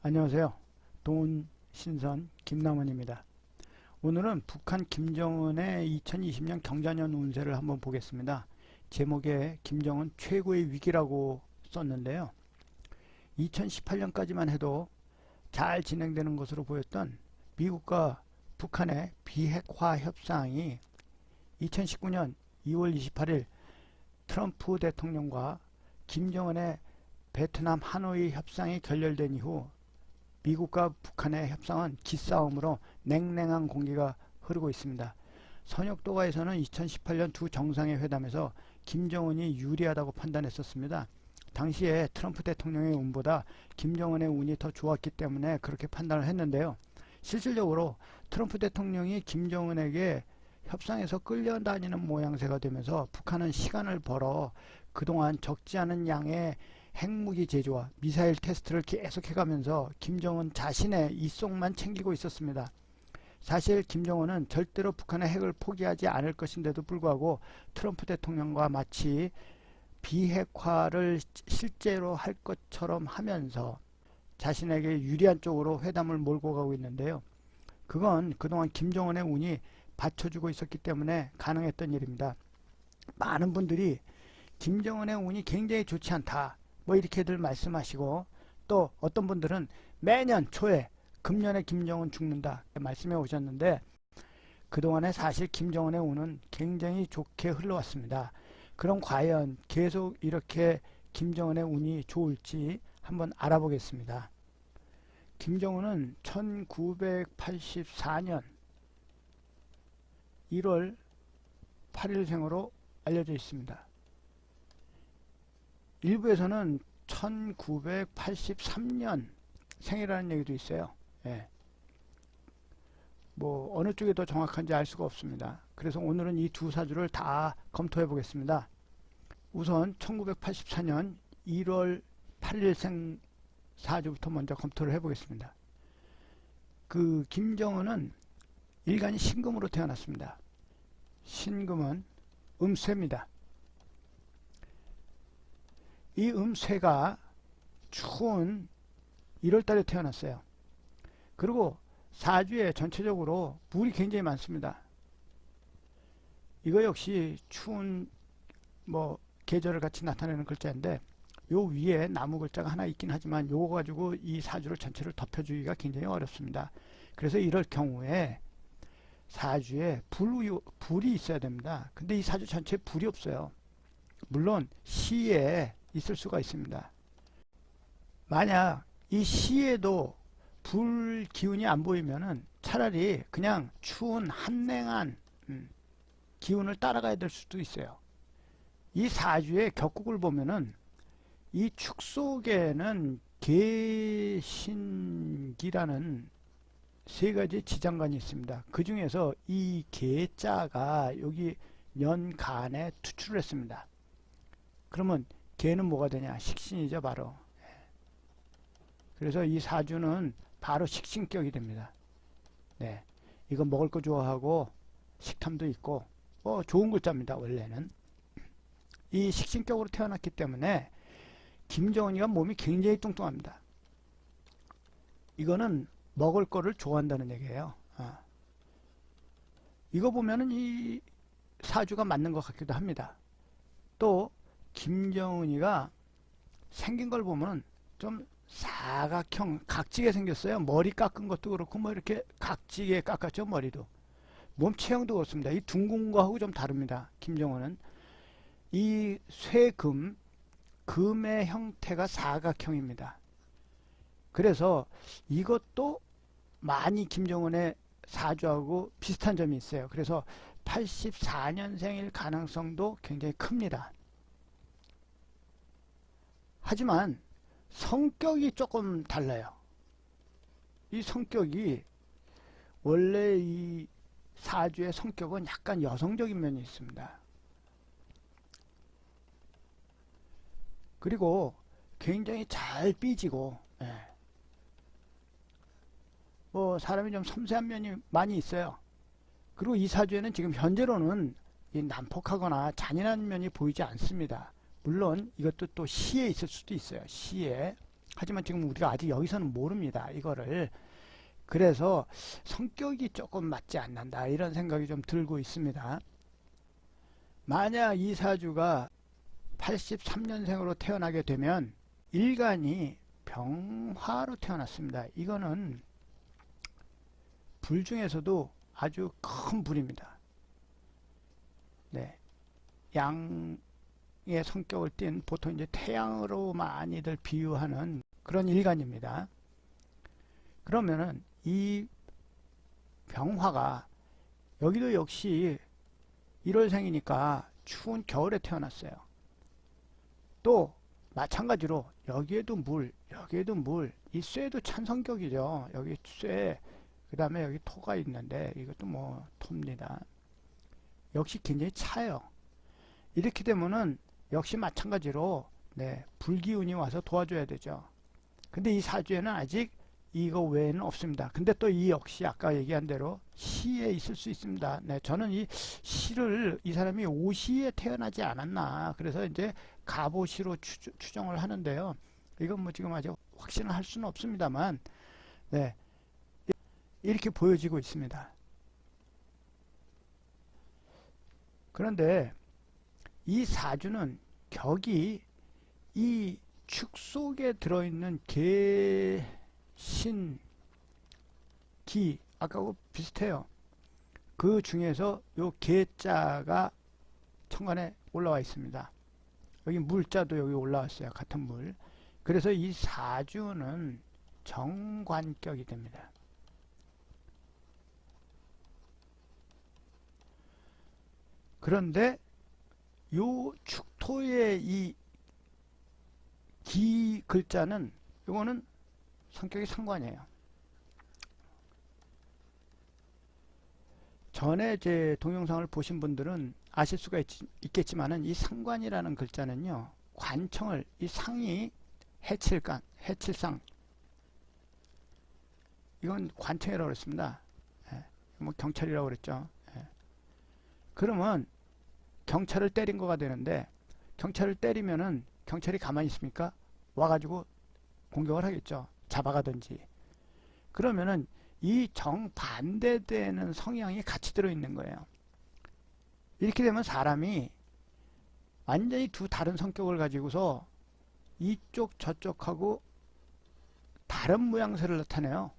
안녕하세요. 돈신선 김남원입니다. 오늘은 북한 김정은의 2020년 경자년 운세를 한번 보겠습니다. 제목에 김정은 최고의 위기라고 썼는데요. 2018년까지만 해도 잘 진행되는 것으로 보였던 미국과 북한의 비핵화 협상이 2019년 2월 28일 트럼프 대통령과 김정은의 베트남 하노이 협상이 결렬된 이후 미국과 북한의 협상은 기싸움으로 냉랭한 공기가 흐르고 있습니다. 선역도가에서는 2018년 두 정상의 회담에서 김정은이 유리하다고 판단했었습니다. 당시에 트럼프 대통령의 운보다 김정은의 운이 더 좋았기 때문에 그렇게 판단을 했는데요. 실질적으로 트럼프 대통령이 김정은에게 협상에서 끌려다니는 모양새가 되면서 북한은 시간을 벌어 그동안 적지 않은 양의 핵무기 제조와 미사일 테스트를 계속해가면서 김정은 자신의 이속만 챙기고 있었습니다. 사실 김정은은 절대로 북한의 핵을 포기하지 않을 것인데도 불구하고 트럼프 대통령과 마치 비핵화를 실제로 할 것처럼 하면서 자신에게 유리한 쪽으로 회담을 몰고 가고 있는데요. 그건 그동안 김정은의 운이 받쳐주고 있었기 때문에 가능했던 일입니다. 많은 분들이 김정은의 운이 굉장히 좋지 않다, 뭐 이렇게들 말씀하시고, 또 어떤 분들은 매년 초에 금년에 김정은 죽는다 말씀해 오셨는데, 그동안에 사실 김정은의 운은 굉장히 좋게 흘러왔습니다. 그럼 과연 계속 이렇게 김정은의 운이 좋을지 한번 알아보겠습니다. 김정은은 1984년 1월 8일생으로 알려져 있습니다. 일부에서는 1983년 생이라는 얘기도 있어요. 예. 뭐 어느 쪽이 더 정확한지 알 수가 없습니다. 그래서 오늘은 이 두 사주를 다 검토해 보겠습니다. 우선 1984년 1월 8일생 사주부터 먼저 검토를 해 보겠습니다. 그 김정은은 일간이 신금으로 태어났습니다. 신금은 음쇠입니다. 이 음쇠가 추운 1월달에 태어났어요. 그리고 사주에 전체적으로 물이 굉장히 많습니다. 이거 역시 추운 계절을 같이 나타내는 글자인데, 요 위에 나무 글자가 하나 있긴 하지만 요거 가지고 이 사주를 전체를 덮여주기가 굉장히 어렵습니다. 그래서 이럴 경우에 사주에 불이 있어야 됩니다. 근데 이 사주 전체에 불이 없어요. 물론 시에 있을 수가 있습니다. 만약 이 시에도 불 기운이 안 보이면은 차라리 그냥 추운 한냉한 기운을 따라가야 될 수도 있어요. 이 사주의 격국을 보면은 이 축 속에는 계신기라는 세 가지 지장간이 있습니다. 그 중에서 이 계자가 여기 년간에 투출을 했습니다. 그러면 개는 뭐가 되냐? 식신이죠, 바로. 그래서 이 사주는 바로 식신격이 됩니다. 네, 이거 먹을 거 좋아하고 식탐도 있고 좋은 글자입니다. 원래는 이 식신격으로 태어났기 때문에 김정은이가 몸이 굉장히 뚱뚱합니다. 이거는 먹을 거를 좋아한다는 얘기예요. 이거 보면은 이 사주가 맞는 것 같기도 합니다. 또 김정은이가 생긴 걸 보면 좀 사각형, 각지게 생겼어요. 머리 깎은 것도 그렇고 뭐 이렇게 각지게 깎았죠. 머리도. 몸 체형도 그렇습니다. 이 둥근 거하고 좀 다릅니다. 김정은은 이 쇠금, 금의 형태가 사각형입니다. 그래서 이것도 많이 김정은의 사주하고 비슷한 점이 있어요. 그래서 84년생일 가능성도 굉장히 큽니다. 하지만 성격이 조금 달라요. 이 성격이 원래 이 사주의 성격은 약간 여성적인 면이 있습니다. 그리고 굉장히 잘 삐지고, 사람이 좀 섬세한 면이 많이 있어요. 그리고 이 사주에는 지금 현재로는 난폭하거나 잔인한 면이 보이지 않습니다. 물론 이것도 또 시에 있을 수도 있어요. 시에. 하지만 지금 우리가 아직 여기서는 모릅니다. 이거를. 그래서 성격이 조금 맞지 않는다 이런 생각이 좀 들고 있습니다. 만약 이 사주가 83년생으로 태어나게 되면 일간이 병화로 태어났습니다. 이거는 불 중에서도 아주 큰 불입니다. 네. 양의 성격을 띤 보통 이제 태양으로 많이들 비유하는 그런 일간입니다. 그러면은 이 병화가 여기도 역시 1월생이니까 추운 겨울에 태어났어요. 또 마찬가지로 여기에도 물, 여기에도 물, 이 쇠도 찬 성격이죠. 여기 쇠, 그 다음에 여기 토가 있는데 이것도 뭐 토입니다. 역시 굉장히 차요. 이렇게 되면은 역시 마찬가지로 네, 불기운이 와서 도와줘야 되죠. 근데 이 사주에는 아직 이거 외에는 없습니다. 근데 또 이 역시 아까 얘기한 대로 시에 있을 수 있습니다. 네, 저는 이 시를 이 사람이 오시에 태어나지 않았나. 그래서 이제 갑오시로 추정을 하는데요. 이건 뭐 지금 아직 확신을 할 수는 없습니다만, 네, 이렇게 보여지고 있습니다. 그런데 이 사주는 격이 이 축 속에 들어있는 개, 신, 기, 아까하고 비슷해요. 그 중에서 요 개자가 천간에 올라와 있습니다. 여기 물자도 여기 올라왔어요. 같은 물. 그래서 이 사주는 정관격이 됩니다. 그런데 요 축토의 이 기 글자는 요거는 성격이 상관이에요. 전에 제 동영상을 보신 분들은 아실 수가 있겠지만은 이 상관이라는 글자는요, 관청을, 이 상이 해칠간, 해칠상, 이건 관청이라고 그랬습니다. 예, 뭐 경찰이라고 그랬죠. 예. 그러면 경찰을 때린 거가 되는데, 경찰을 때리면은 경찰이 가만히 있습니까? 와가지고 공격을 하겠죠. 잡아가든지. 그러면은 이 정반대되는 성향이 같이 들어있는 거예요. 이렇게 되면 사람이 완전히 두 다른 성격을 가지고서 이쪽 저쪽하고 다른 모양새를 나타내요.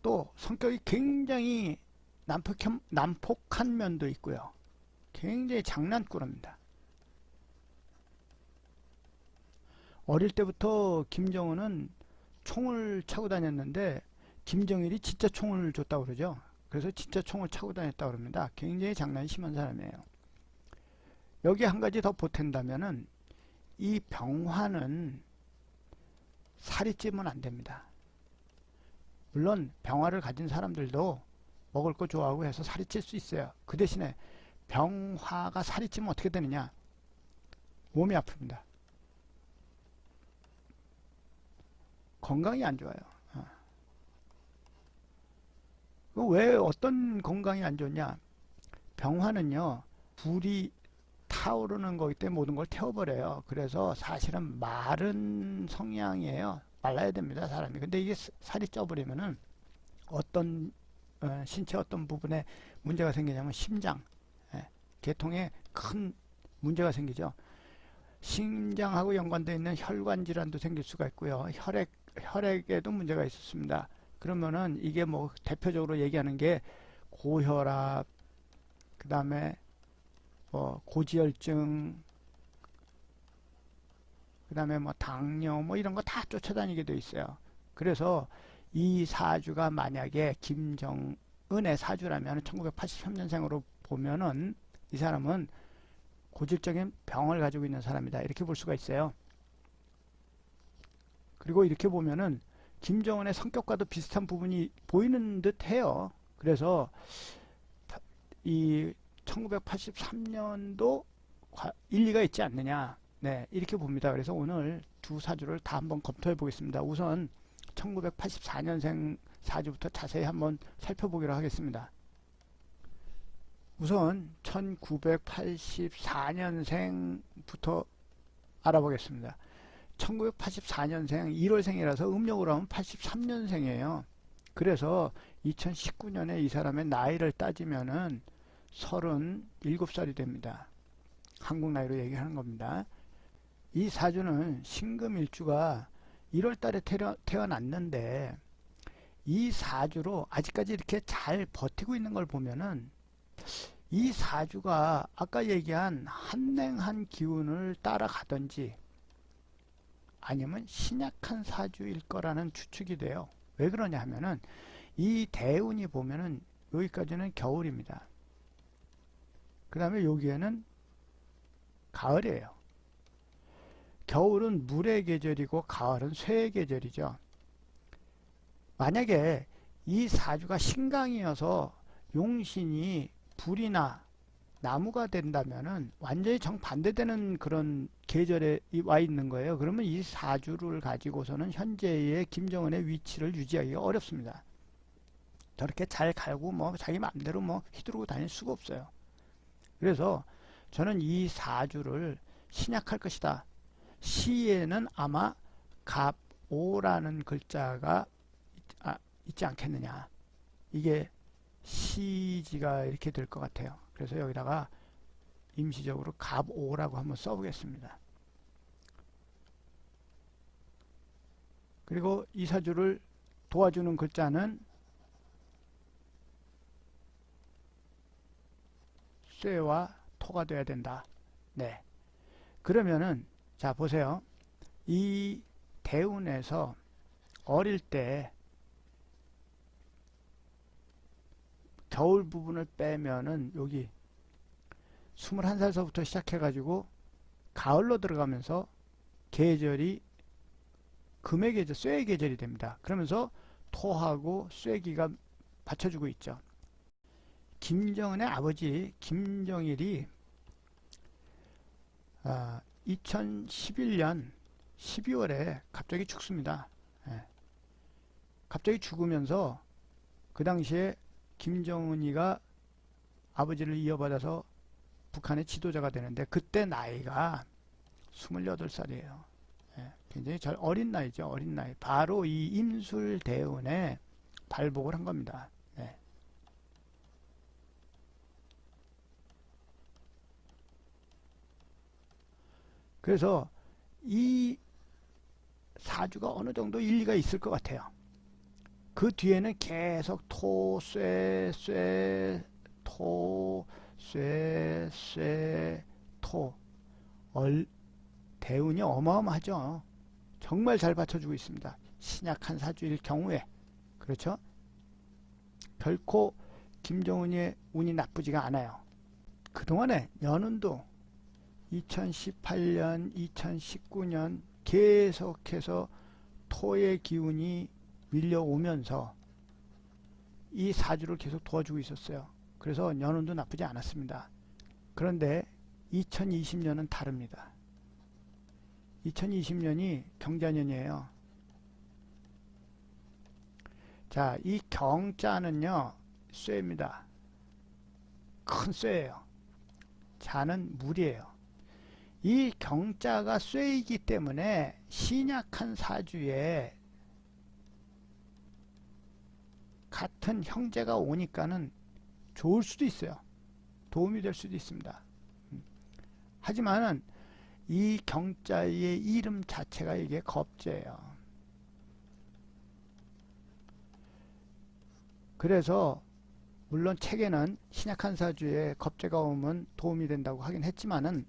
또 성격이 굉장히 난폭한 면도 있고요. 굉장히 장난꾸러입니다. 어릴 때부터 김정은은 총을 차고 다녔는데 김정일이 진짜 총을 줬다고 그러죠. 그래서 진짜 총을 차고 다녔다고 그럽니다. 굉장히 장난이 심한 사람이에요. 여기 한 가지 더 보탠다면은 이 병화는 살이 찌면 안 됩니다. 물론 병화를 가진 사람들도 먹을 거 좋아하고 해서 살이 찔 수 있어요. 그 대신에 병화가 살이 찌면 어떻게 되느냐? 몸이 아픕니다. 건강이 안 좋아요. 왜 어떤 건강이 안 좋냐? 병화는요, 불이 타오르는 거기 때문에 모든 걸 태워버려요. 그래서 사실은 마른 성향이에요. 말라야 됩니다, 사람이. 근데 이게 살이 쪄버리면은 어떤 신체 어떤 부분에 문제가 생기냐면 심장, 계통에 큰 문제가 생기죠. 심장하고 연관되어 있는 혈관 질환도 생길 수가 있고요. 혈액에도 문제가 있었습니다. 그러면은 이게 뭐 대표적으로 얘기하는 게 고혈압, 그 다음에 뭐 고지혈증, 그 다음에 뭐 당뇨, 뭐 이런 거 다 쫓아다니게 돼 있어요. 그래서 이 사주가 만약에 김정은의 사주라면 1983년생으로 보면은 이 사람은 고질적인 병을 가지고 있는 사람이다. 이렇게 볼 수가 있어요. 그리고 이렇게 보면은 김정은의 성격과도 비슷한 부분이 보이는 듯 해요. 그래서 이 1983년도 일리가 있지 않느냐. 네, 이렇게 봅니다. 그래서 오늘 두 사주를 다 한번 검토해 보겠습니다. 우선 1984년생 사주부터 자세히 한번 살펴보기로 하겠습니다. 우선 1984년생부터 알아보겠습니다. 1984년생 1월생이라서 음력으로 하면 83년생이에요. 그래서 2019년에 이 사람의 나이를 따지면은 37살이 됩니다. 한국 나이로 얘기하는 겁니다. 이 사주는 신금일주가 1월 달에 태어났는데 이 사주로 아직까지 이렇게 잘 버티고 있는 걸 보면은 이 사주가 아까 얘기한 한냉한 기운을 따라가든지 아니면 신약한 사주일 거라는 추측이 돼요. 왜 그러냐 하면은 이 대운이 보면은 여기까지는 겨울입니다. 그 다음에 여기에는 가을이에요. 겨울은 물의 계절이고 가을은 쇠의 계절이죠. 만약에 이 사주가 신강이어서 용신이 불이나 나무가 된다면은 완전히 정반대되는 그런 계절에 와 있는 거예요. 그러면 이 사주를 가지고서는 현재의 김정은의 위치를 유지하기가 어렵습니다. 저렇게 잘 갈고 뭐 자기 마음대로 뭐 휘두르고 다닐 수가 없어요. 그래서 저는 이 사주를 신약할 것이다. 시에는 아마 갑오라는 글자가 있지 않겠느냐. 이게 시지가 이렇게 될 것 같아요. 그래서 여기다가 임시적으로 갑오라고 한번 써보겠습니다. 그리고 이 사주를 도와주는 글자는 쇠와 토가 돼야 된다. 네. 그러면은 자 보세요. 이 대운에서 어릴 때 겨울 부분을 빼면은 여기 21살서부터 시작해 가지고 가을로 들어가면서 계절이 금의 계절, 쇠의 계절이 됩니다. 그러면서 토하고 쇠기가 받쳐주고 있죠. 김정은의 아버지 김정일이 2011년 12월에 갑자기 죽습니다. 갑자기 죽으면서 그 당시에 김정은이가 아버지를 이어받아서 북한의 지도자가 되는데 그때 나이가 28살이에요. 굉장히 잘 어린 나이죠. 어린 나이. 바로 이 임술대운에 발복을 한 겁니다. 그래서 이 사주가 어느 정도 일리가 있을 것 같아요. 그 뒤에는 계속 토, 쇠, 토, 쇠, 토. 대운이 어마어마하죠. 정말 잘 받쳐주고 있습니다. 신약한 사주일 경우에. 그렇죠? 결코 김정은의 운이 나쁘지가 않아요. 그동안에 연운도 2018년, 2019년 계속해서 토의 기운이 밀려오면서 이 사주를 계속 도와주고 있었어요. 그래서 연운도 나쁘지 않았습니다. 그런데 2020년은 다릅니다. 2020년이 경자년이에요. 자, 이 경자는요, 쇠입니다. 큰 쇠예요. 자는 물이에요. 이 경자가 쇠이기 때문에 신약한 사주에 같은 형제가 오니까는 좋을 수도 있어요. 도움이 될 수도 있습니다. 하지만은 이 경자의 이름 자체가 이게 겁재예요. 그래서 물론 책에는 신약한 사주에 겁재가 오면 도움이 된다고 하긴 했지만은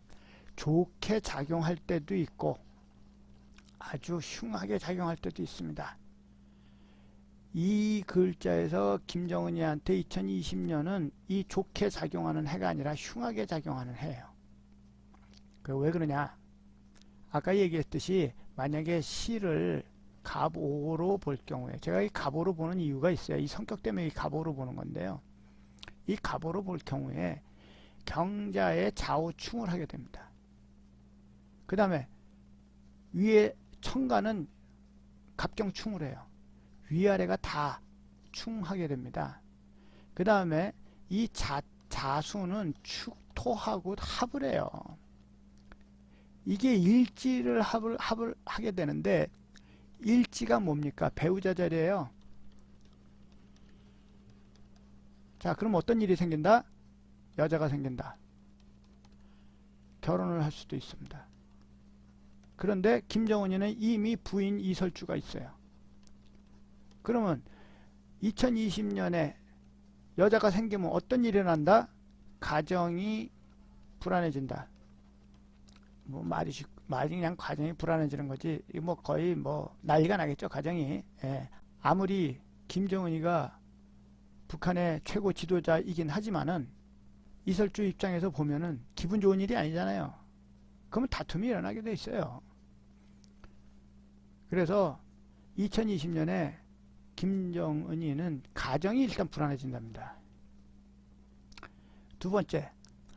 좋게 작용할 때도 있고 아주 흉하게 작용할 때도 있습니다. 이 글자에서 김정은이한테 2020년은 이 좋게 작용하는 해가 아니라 흉하게 작용하는 해예요. 왜 그러냐? 아까 얘기했듯이 만약에 시를 갑오로 볼 경우에 제가 이 갑오로 보는 이유가 있어요. 이 성격 때문에 이 갑오로 보는 건데요. 이 갑오로 볼 경우에 경자의 좌우충을 하게 됩니다. 그 다음에 위에 천간은 갑경충을 해요. 위아래가 다 충하게 됩니다. 그 다음에 이 자수는 축토하고 합을 해요. 이게 일지를 합을 하게 되는데, 일지가 뭡니까? 배우자 자리예요. 자, 그럼 어떤 일이 생긴다? 여자가 생긴다. 결혼을 할 수도 있습니다. 그런데 김정은이는 이미 부인 이설주가 있어요. 그러면 2020년에 여자가 생기면 어떤 일이 난다? 가정이 불안해진다. 뭐 말이 그냥 가정이 불안해지는 거지. 뭐 거의 뭐 난리가 나겠죠, 가정이. 예. 아무리 김정은이가 북한의 최고 지도자이긴 하지만은 이설주 입장에서 보면은 기분 좋은 일이 아니잖아요. 그러면 다툼이 일어나게 돼 있어요. 그래서 2020년에 김정은이는 가정이 일단 불안해진답니다. 두 번째,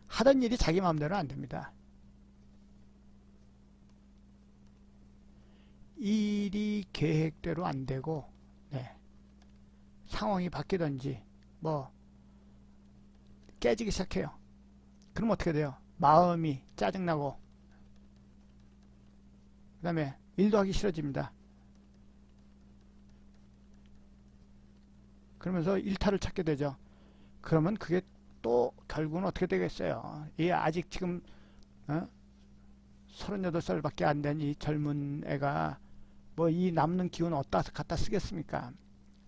하던 일이 자기 마음대로 안 됩니다. 일이 계획대로 안 되고, 네, 상황이 바뀌든지 뭐 깨지기 시작해요. 그럼 어떻게 돼요? 마음이 짜증나고, 그 다음에 일도 하기 싫어집니다. 그러면서 일탈을 찾게 되죠. 그러면 그게 또 결국은 어떻게 되겠어요? 이 아직 지금 38살밖에 안 된 이 젊은 애가 뭐 이 남는 기운 어디다 갖다 쓰겠습니까?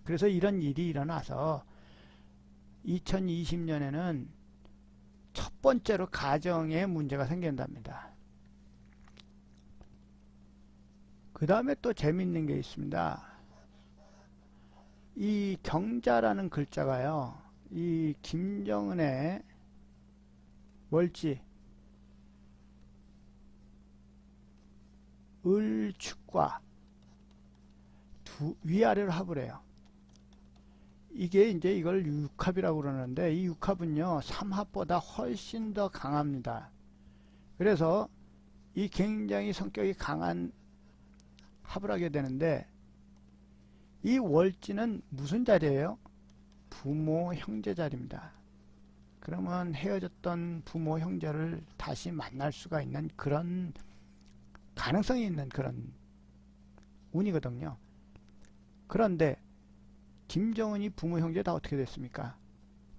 그래서 이런 일이 일어나서 2020년에는 첫 번째로 가정에 문제가 생긴답니다. 그 다음에 또 재밌는 게 있습니다. 이 경자라는 글자가요, 이 김정은의 월지 을축과 위아래로 합을 해요. 이게 이제 이걸 육합이라고 그러는데, 이 육합은요 삼합보다 훨씬 더 강합니다. 그래서 이 굉장히 성격이 강한 합을 하게 되는데, 이 월지는 무슨 자리예요? 부모 형제 자리입니다. 그러면 헤어졌던 부모 형제를 다시 만날 수가 있는 그런 가능성이 있는 그런 운이거든요. 그런데 김정은이 부모 형제 다 어떻게 됐습니까?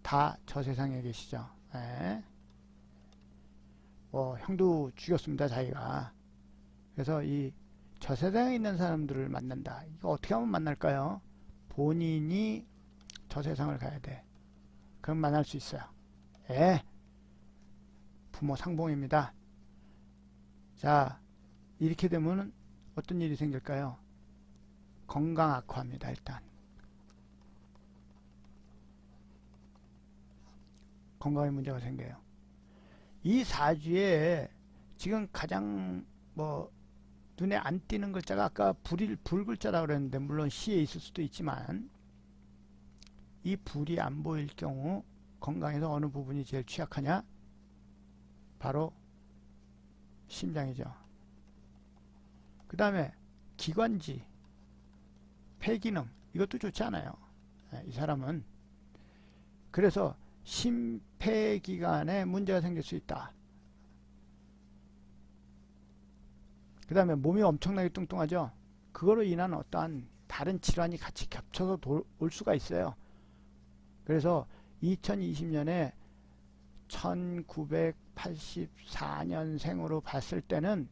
다 저 세상에 계시죠. 예. 형도 죽였습니다, 자기가. 그래서 이 저 세상에 있는 사람들을 만난다. 이거 어떻게 하면 만날까요? 본인이 저 세상을 가야 돼. 그럼 만날 수 있어요. 예. 부모 상봉입니다. 자, 이렇게 되면 어떤 일이 생길까요? 건강 악화입니다, 일단. 건강에 문제가 생겨요. 이 사주에 지금 가장 뭐 눈에 안 띄는 글자가 아까 불 글자라고 그랬는데, 물론 시에 있을 수도 있지만, 이 불이 안 보일 경우 건강에서 어느 부분이 제일 취약하냐? 바로 심장이죠. 그 다음에 기관지, 폐기능, 이것도 좋지 않아요. 이 사람은. 그래서 심폐기관에 문제가 생길 수 있다. 그 다음에 몸이 엄청나게 뚱뚱하죠. 그거로 인한 어떠한 다른 질환이 같이 겹쳐서 올 수가 있어요. 그래서 2020년에 1984년생으로 봤을 때는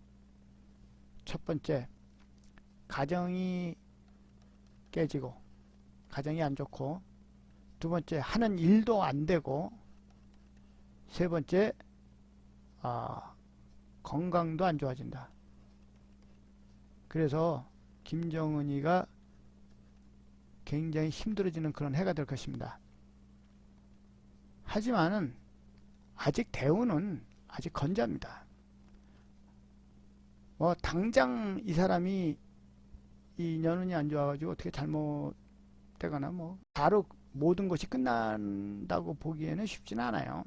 첫 번째, 가정이 깨지고 가정이 안 좋고, 두 번째, 하는 일도 안 되고, 세 번째, 건강도 안 좋아진다. 그래서 김정은이가 굉장히 힘들어지는 그런 해가 될 것입니다. 하지만은 아직 대우는 아직 건재합니다. 당장 이 사람이 이 년운이 안 좋아가지고 어떻게 잘못되거나 뭐 바로 모든 것이 끝난다고 보기에는 쉽진 않아요.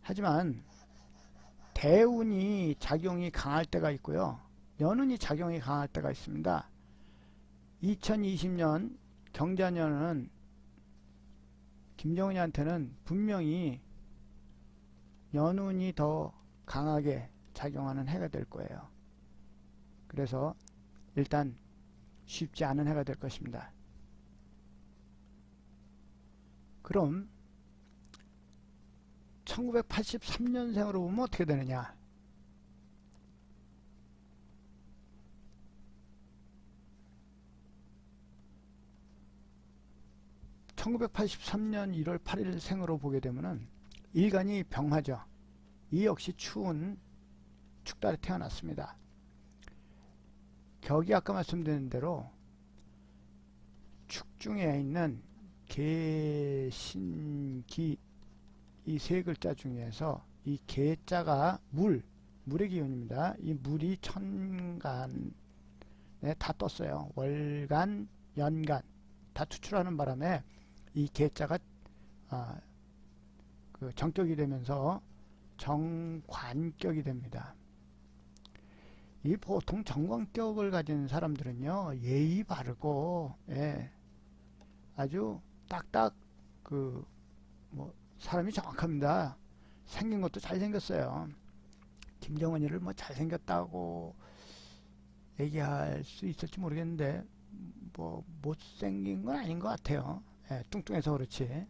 하지만 대운이 작용이 강할 때가 있고요, 연운이 작용이 강할 때가 있습니다. 2020년 경자년은 김정은이한테는 분명히 연운이 더 강하게 작용하는 해가 될 거예요. 그래서 일단 쉽지 않은 해가 될 것입니다. 그럼 1983년생으로 보면 어떻게 되느냐? 1983년 1월 8일 생으로 보게 되면은 일간이 병화죠. 이 역시 추운 축달에 태어났습니다. 격이 아까 말씀드린 대로 축 중에 있는 개, 신, 기 이 세 글자 중에서 이 개자가 물의 기운입니다. 이 물이 천간에 다 떴어요. 월간, 연간 다 투출하는 바람에 이 개자가 그 정격이 되면서 정관격이 됩니다. 이 보통 정관격을 가진 사람들은요, 예의 바르고, 예, 아주 딱딱 사람이 정확합니다. 생긴 것도 잘생겼어요. 김정은이를 뭐 잘생겼다고 얘기할 수 있을지 모르겠는데 뭐 못생긴 건 아닌 것 같아요. 예, 뚱뚱해서 그렇지.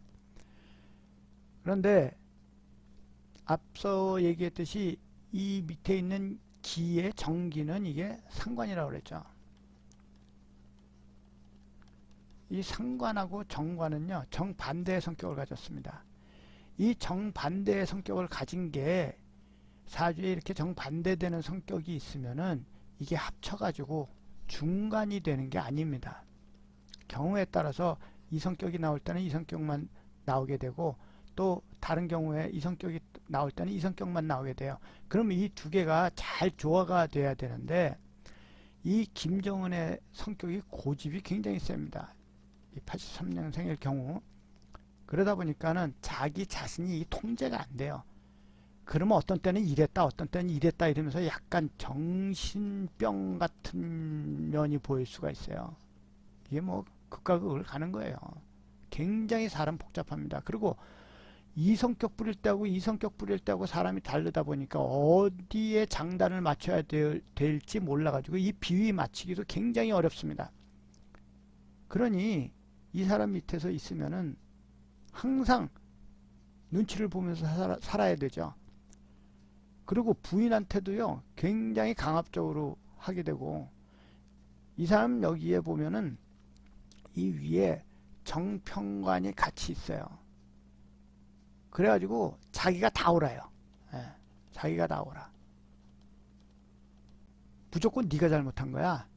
그런데 앞서 얘기했듯이 이 밑에 있는 기의 정기는 이게 상관이라고 그랬죠. 이 상관하고 정관은요, 정반대의 성격을 가졌습니다. 이 정반대의 성격을 가진 게 사주에 이렇게 정반대되는 성격이 있으면은 이게 합쳐가지고 중간이 되는 게 아닙니다. 경우에 따라서 이 성격이 나올 때는 이 성격만 나오게 되고 또 다른 경우에 이 성격이 나올 때는 이 성격만 나오게 돼요. 그러면 이 두 개가 잘 조화가 돼야 되는데 이 김정은의 성격이 고집이 굉장히 셉니다. 이 83년생일 경우 그러다 보니까는 자기 자신이 이 통제가 안 돼요. 그러면 어떤 때는 이랬다 어떤 때는 이랬다 이러면서 약간 정신병 같은 면이 보일 수가 있어요. 이게 뭐 극과 극을 가는 거예요. 굉장히 사람 복잡합니다. 그리고 이 성격 부릴 때하고 이 성격 부릴 때하고 사람이 다르다 보니까 어디에 장단을 맞춰야 될지 몰라가지고 이 비위 맞추기도 굉장히 어렵습니다. 그러니 이 사람 밑에서 있으면은 항상 눈치를 보면서 살아야 되죠. 그리고 부인한테도요, 굉장히 강압적으로 하게 되고, 이 사람 여기에 보면은 이 위에 정평관이 같이 있어요. 그래가지고 자기가 다 옳아요. 예, 자기가 다 옳아. 무조건 네가 잘못한 거야.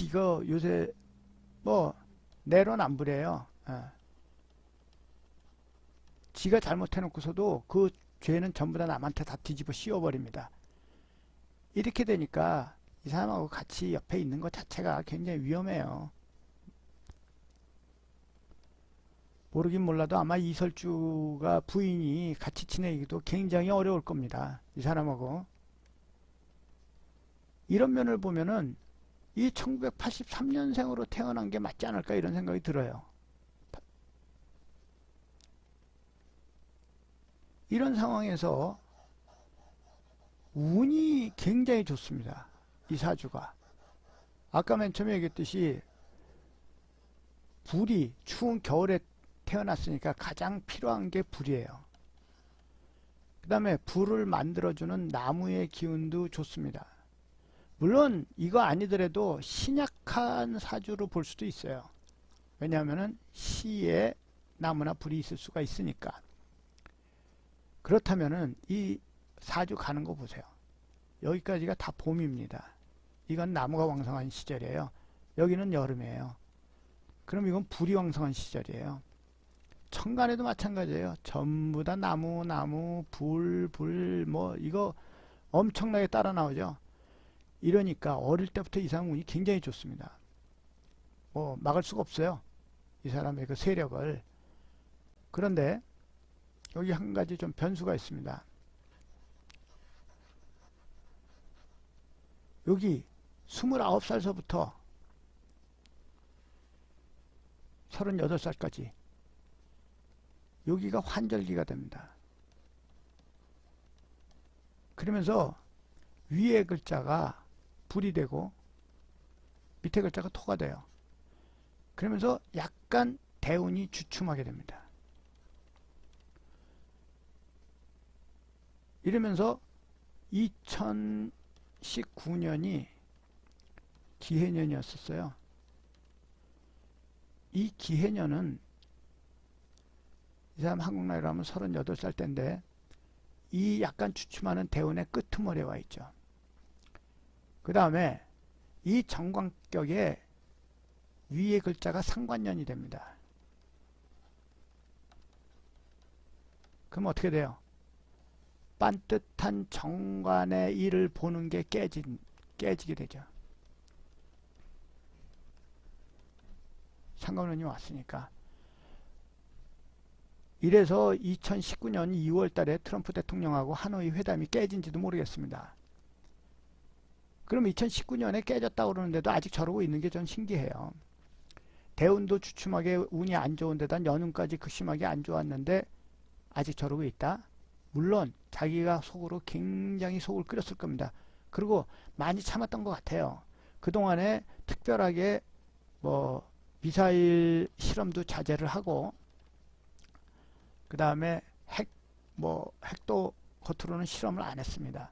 이거 요새 뭐 내로남불이에요. 지가 잘못해놓고서도 그 죄는 전부 다 남한테 다 뒤집어 씌워버립니다. 이렇게 되니까 이 사람하고 같이 옆에 있는 것 자체가 굉장히 위험해요. 모르긴 몰라도 아마 이설주가 부인이 같이 지내기도 굉장히 어려울 겁니다. 이 사람하고. 이런 면을 보면은 이 1983년생으로 태어난 게 맞지 않을까 이런 생각이 들어요. 이런 상황에서 운이 굉장히 좋습니다. 이 사주가. 아까 맨 처음에 얘기했듯이 불이 추운 겨울에 태어났으니까 가장 필요한 게 불이에요. 그 다음에 불을 만들어주는 나무의 기운도 좋습니다. 물론 이거 아니더라도 신약한 사주로 볼 수도 있어요. 왜냐하면 시에 나무나 불이 있을 수가 있으니까. 그렇다면은 이 사주 가는 거 보세요. 여기까지가 다 봄입니다. 이건 나무가 왕성한 시절이에요. 여기는 여름이에요. 그럼 이건 불이 왕성한 시절이에요. 천간에도 마찬가지예요. 전부 다 나무, 불, 뭐 이거 엄청나게 따라 나오죠. 이러니까 어릴 때부터 이 사람 운이 굉장히 좋습니다. 뭐 막을 수가 없어요. 이 사람의 그 세력을. 그런데 여기 한 가지 좀 변수가 있습니다. 여기 29살서부터 38살까지 여기가 환절기가 됩니다. 그러면서 위에 글자가 불이 되고 밑에 글자가 토가 돼요. 그러면서 약간 대운이 주춤하게 됩니다. 이러면서 2019년이 기해년이었었어요. 이 기해년은 이 사람 한국 나이로 하면 38살 때인데 이 약간 주춤하는 대운의 끄트머리에 와 있죠. 그 다음에 이 정관격에 위에 글자가 상관년이 됩니다. 그럼 어떻게 돼요? 빤듯한 정관의 일을 보는 게 깨지게 되죠. 상관운이 왔으니까. 이래서 2019년 2월 달에 트럼프 대통령하고 하노이 회담이 깨진지도 모르겠습니다. 그럼 2019년에 깨졌다고 그러는데도 아직 저러고 있는 게 좀 신기해요. 대운도 주춤하게 운이 안 좋은데다 연운까지 극심하게 안 좋았는데 아직 저러고 있다? 물론 자기가 속으로 굉장히 속을 끓였을 겁니다. 그리고 많이 참았던 것 같아요. 그동안에 특별하게 뭐 미사일 실험도 자제를 하고 그 다음에 핵도 겉으로는 실험을 안 했습니다.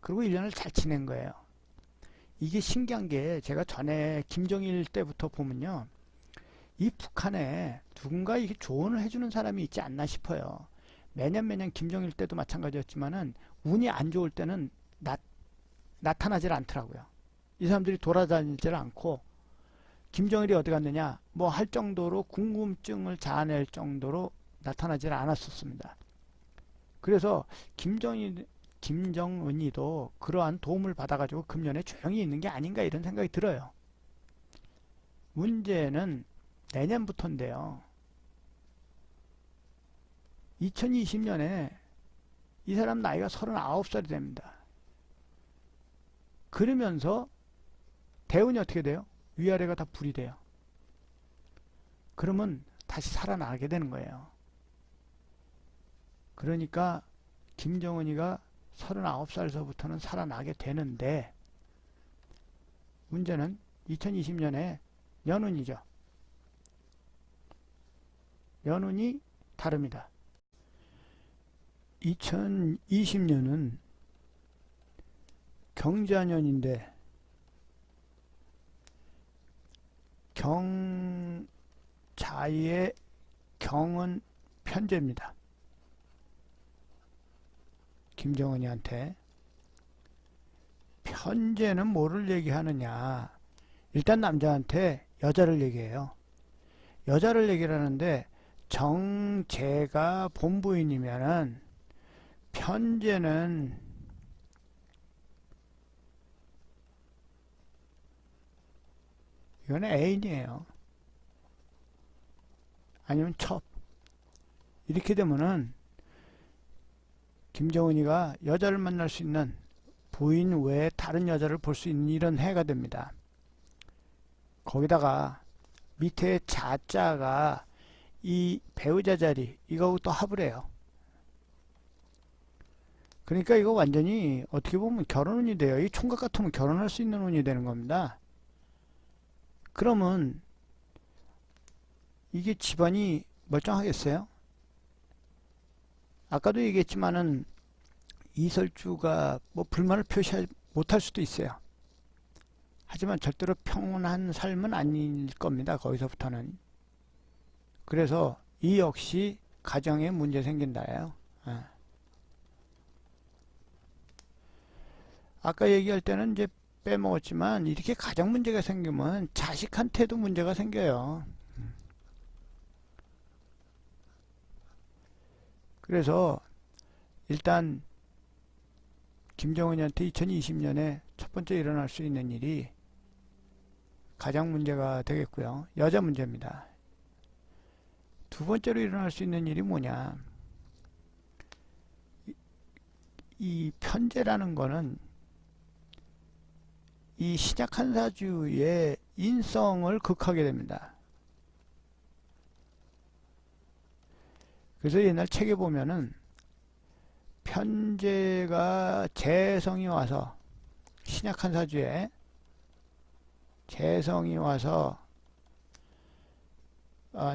그리고 1년을 잘 지낸 거예요. 이게 신기한 게 제가 전에 김정일 때부터 보면요. 이 북한에 누군가 이게 조언을 해주는 사람이 있지 않나 싶어요. 매년 김정일 때도 마찬가지였지만은 운이 안 좋을 때는 나타나질 않더라고요. 이 사람들이 돌아다니질 않고 김정일이 어디 갔느냐 뭐 할 정도로 궁금증을 자아낼 정도로 나타나질 않았었습니다. 그래서 김정은이도 그러한 도움을 받아가지고 금년에 조용히 있는 게 아닌가 이런 생각이 들어요. 문제는 내년부터인데요. 2020년에 이 사람 나이가 39살이 됩니다. 그러면서 대운이 어떻게 돼요? 위아래가 다 불이 돼요. 그러면 다시 살아나게 되는 거예요. 그러니까 김정은이가 39살서부터는 살아나게 되는데 문제는 2020년에 연운이죠. 연운이 다릅니다. 2020년은 경자년인데 경자의 경은 편제입니다. 김정은이한테 편제는 뭐를 얘기하느냐. 일단 남자한테 여자를 얘기해요. 여자를 얘기를 하는데 정제가 본부인이면은 편제는 이건 애인이에요. 아니면 첩. 이렇게 되면은 김정은이가 여자를 만날 수 있는 부인 외에 다른 여자를 볼 수 있는 이런 해가 됩니다. 거기다가 밑에 자자가 이 배우자 자리 이거하고 또 합을 해요. 그러니까 이거 완전히 어떻게 보면 결혼운이 돼요. 이 총각 같으면 결혼할 수 있는 운이 되는 겁니다. 그러면 이게 집안이 멀쩡하겠어요? 아까도 얘기했지만은 이설주가 뭐 불만을 표시 못할 수도 있어요. 하지만 절대로 평온한 삶은 아닐 겁니다. 거기서부터는. 그래서 이 역시 가정에 문제 생긴다예요. 아까 얘기할 때는 이제 빼먹었지만 이렇게 가정 문제가 생기면 자식한테도 문제가 생겨요. 그래서 일단 김정은이한테 2020년에 첫 번째 일어날 수 있는 일이 가장 문제가 되겠고요. 여자 문제입니다. 두 번째로 일어날 수 있는 일이 뭐냐. 이 편제라는 거는 이 신약한사주의 인성을 극하게 됩니다. 그래서 옛날 책에 보면은 편제가 재성이 와서 신약한 사주에 재성이 와서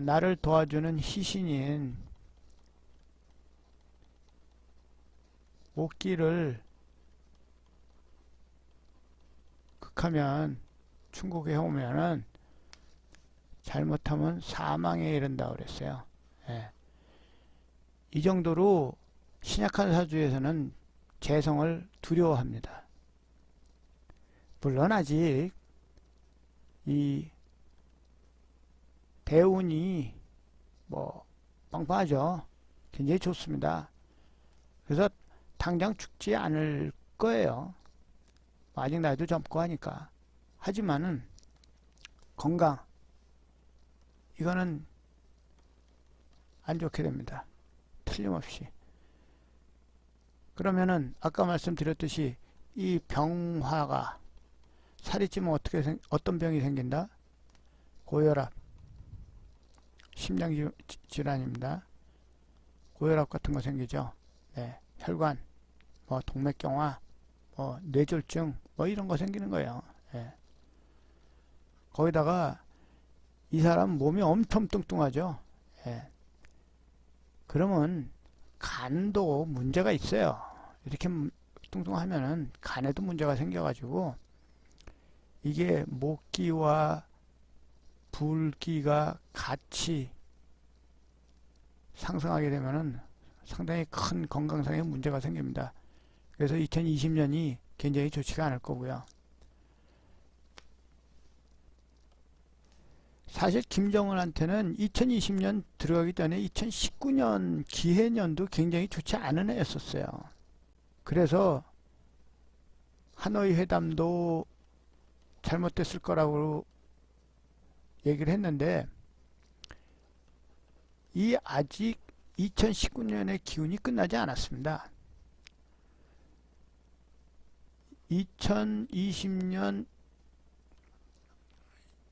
나를 도와주는 희신인 옥기를 극하면 충국에 오면은 잘못하면 사망에 이른다 그랬어요. 예. 이 정도로 신약한 사주에서는 재성을 두려워합니다. 물론 아직 이 대운이 뭐 빵빵하죠. 굉장히 좋습니다. 그래서 당장 죽지 않을 거예요. 아직 나이도 젊고 하니까. 하지만은 건강 이거는 안 좋게 됩니다. 틀림없이. 그러면은 아까 말씀드렸듯이 이 병화가 살이 찌면 어떤 병이 생긴다? 고혈압, 심장 질환입니다. 고혈압 같은 거 생기죠. 네, 혈관, 뭐 동맥경화, 뭐 뇌졸중, 뭐 이런 거 생기는 거예요. 네. 거기다가 이 사람 몸이 엄청 뚱뚱하죠. 네. 그러면 간도 문제가 있어요. 이렇게 뚱뚱하면은 간에도 문제가 생겨가지고 이게 목기와 불기가 같이 상승하게 되면은 상당히 큰 건강상의 문제가 생깁니다. 그래서 2020년이 굉장히 좋지가 않을 거고요. 사실 김정은한테는 2020년 들어가기 전에 2019년 기해년도 굉장히 좋지 않은 해였었어요. 그래서 하노이 회담도 잘못됐을 거라고 얘기를 했는데 이 아직 2019년의 기운이 끝나지 않았습니다. 2020년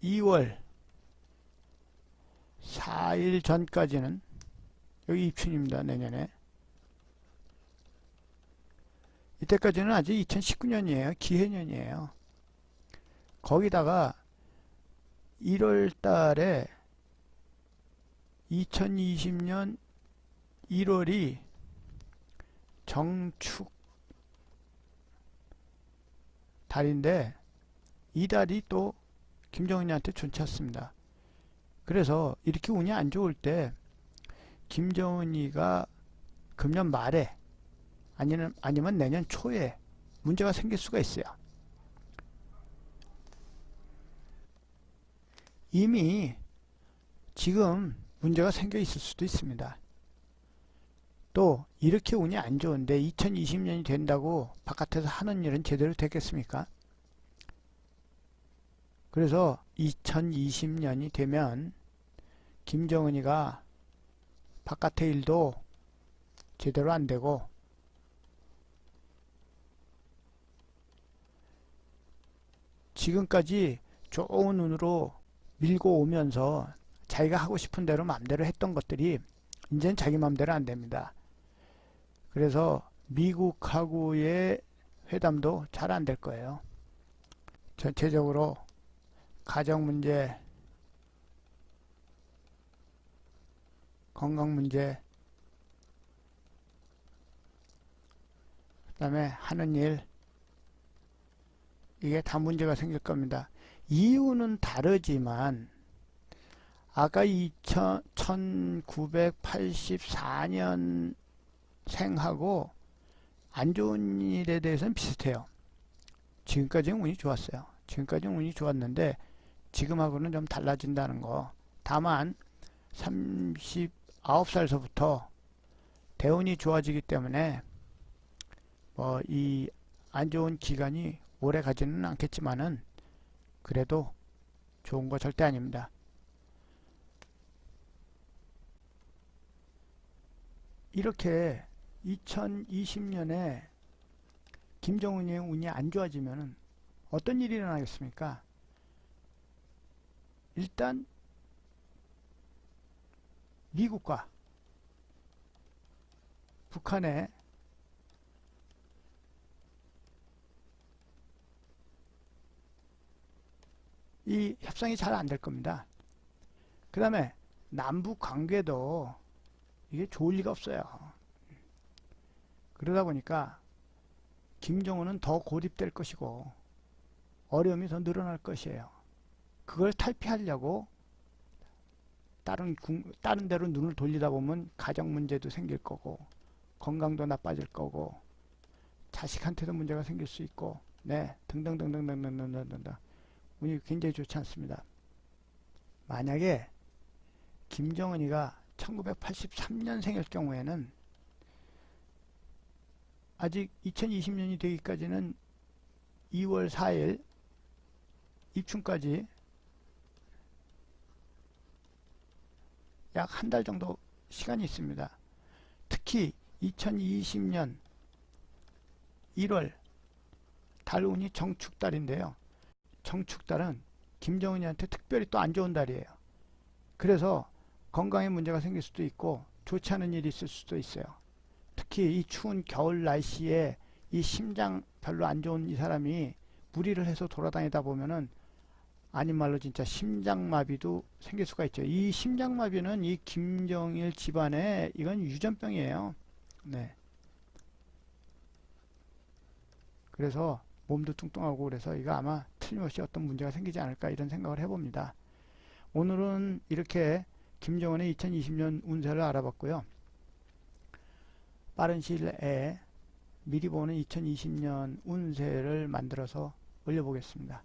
2월 4일 전까지는 여기 입춘입니다. 내년에 이때까지는 아직 2019년이에요. 기해년이에요. 거기다가 1월 달에 2020년 1월이 정축 달인데 이 달이 또 김정은이한테 좋지 않습니다. 그래서 이렇게 운이 안 좋을 때 김정은이가 금년 말에 아니면 내년 초에 문제가 생길 수가 있어요. 이미 지금 문제가 생겨 있을 수도 있습니다. 또 이렇게 운이 안 좋은데 2020년이 된다고 바깥에서 하는 일은 제대로 되겠습니까? 그래서 2020년이 되면 김정은이가 바깥의 일도 제대로 안 되고 지금까지 좋은 운으로 밀고 오면서 자기가 하고 싶은 대로 마음대로 했던 것들이 이제는 자기 마음대로 안 됩니다. 그래서 미국하고의 회담도 잘 안 될 거예요. 전체적으로 가정 문제, 건강 문제, 그 다음에 하는 일, 이게 다 문제가 생길 겁니다. 이유는 다르지만 아까 1984년 생하고 안 좋은 일에 대해서는 비슷해요. 지금까지는 운이 좋았어요. 지금까지는 운이 좋았는데 지금하고는 좀 달라진다는 거. 다만 39살서부터 대운이 좋아지기 때문에 뭐 이 안 좋은 기간이 오래 가지는 않겠지만은 그래도 좋은 거 절대 아닙니다. 이렇게 2020년에 김정은의 운이 안 좋아지면 어떤 일이 일어나겠습니까? 일단 미국과 북한의 이 협상이 잘 안 될 겁니다. 그 다음에 남북 관계도 이게 좋을 리가 없어요. 그러다 보니까 김정은은 더 고립될 것이고 어려움이 더 늘어날 것이에요. 그걸 탈피하려고 다른 데로 눈을 돌리다 보면 가정 문제도 생길 거고 건강도 나빠질 거고 자식한테도 문제가 생길 수 있고 네 등등등등등등등등등 운이 굉장히 좋지 않습니다. 만약에 김정은이가 1983년생일 경우에는 아직 2020년이 되기까지는 2월 4일 입춘까지 약 한 달 정도 시간이 있습니다. 특히 2020년 1월 달운이 정축달인데요. 정축달은 김정은이한테 특별히 또 안 좋은 달이에요. 그래서 건강에 문제가 생길 수도 있고 좋지 않은 일이 있을 수도 있어요. 특히 이 추운 겨울 날씨에 이 심장 별로 안 좋은 이 사람이 무리를 해서 돌아다니다 보면은 아닌 말로 진짜 심장마비도 생길 수가 있죠. 이 심장마비는 이 김정일 집안의 이건 유전병이에요. 네. 그래서 몸도 뚱뚱하고 그래서 이거 아마 틀림없이 어떤 문제가 생기지 않을까 이런 생각을 해봅니다. 오늘은 이렇게 김정은의 2020년 운세를 알아봤고요. 빠른 시일 내에 미리 보는 2020년 운세를 만들어서 올려보겠습니다.